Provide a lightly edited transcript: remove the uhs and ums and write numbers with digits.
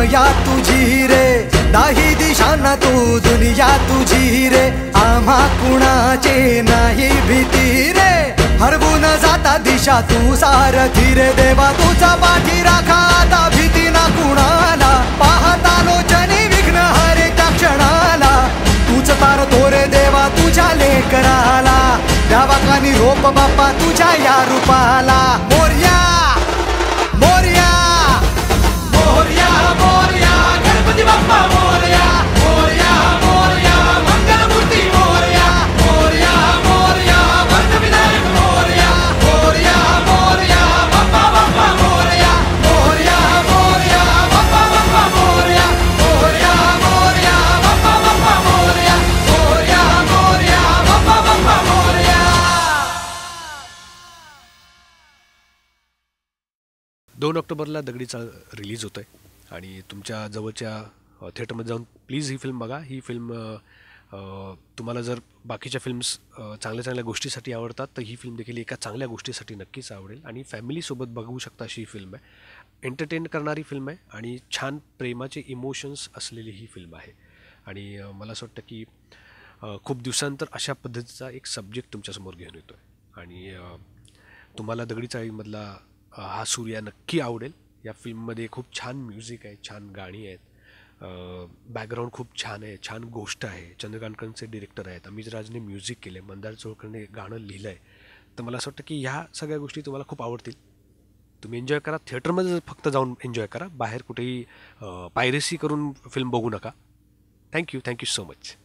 माया तुझी रे, दाही दिशांना तू दुनिया तुझी रे, आम्हा कुणाचे नाही भीती रे, हरवून जाता दिशा तू सारथी रे, देवा तुझा पाठी राखा आता भीती ना कुणाला, पाहता लोचनी विघ्न हरे त्या क्षणाला, तूच तारतो रे देवा तुझ्या लेकराला, द्यावा का निरोप बाप्पा तुझ्या या रूपाला. मोरया मोरया मोरया मोरया गणपती बाप्पा मोरया, मोरया मोरया मंगलमूर्ती मोरया, मोरया मोरया वर्धविनायक मोरया, मोरया मोरया बाप्पा बाप्पा मोरया, मोरया मोरया बाप्पा बाप्पा मोरया, मोरया मोरया बाप्पा बाप्पा मोरया, मोरया मोरया बाप्पा बाप्पा मोरया. 2 ऑक्टोबरला दगडी चाळ रिलीज होत आहे आणि तुमच्या जवळच्या थिएटरमध्ये जाऊन प्लीज ही फिल्म बघा. ही फिल्म तुम्हाला जर बाकीच्या फिल्म्स चांगल्या चांगल्या गोष्टीसाठी आवडतात तर ही फिल्म देखील एका चांगल्या गोष्टीसाठी नक्कीच आवडेल आणि फॅमिलीसोबत बघू शकता अशी ही फिल्म आहे. एंटरटेन करणारी फिल्म आहे आणि छान प्रेमाचे इमोशन्स असलेली ही फिल्म आहे आणि मला असं वाटतं की खूप दिवसानंतर अशा पद्धतीचा एक सब्जेक्ट तुमच्यासमोर घेऊन येतो आहे आणि तुम्हाला दगडी चाळीमधला हा सूर्या नक्की आवडेल. या फिल्ममध्ये खूप छान म्युझिक आहे, छान गाणी आहेत, बॅकग्राऊंड खूप छान आहे, छान गोष्ट आहे. चंद्रकांतकरचे डिरेक्टर आहेत, अमित राजने म्युझिक केलं आहे, मंदार चोळकरने गाणं लिहिलं आहे. तर मला असं वाटतं की ह्या सगळ्या गोष्टी तुम्हाला खूप आवडतील. तुम्ही एन्जॉय करा, थिएटरमध्ये फक्त जाऊन एन्जॉय करा, बाहेर कुठेही पायरेसी करून फिल्म बघू नका. Thank you so much.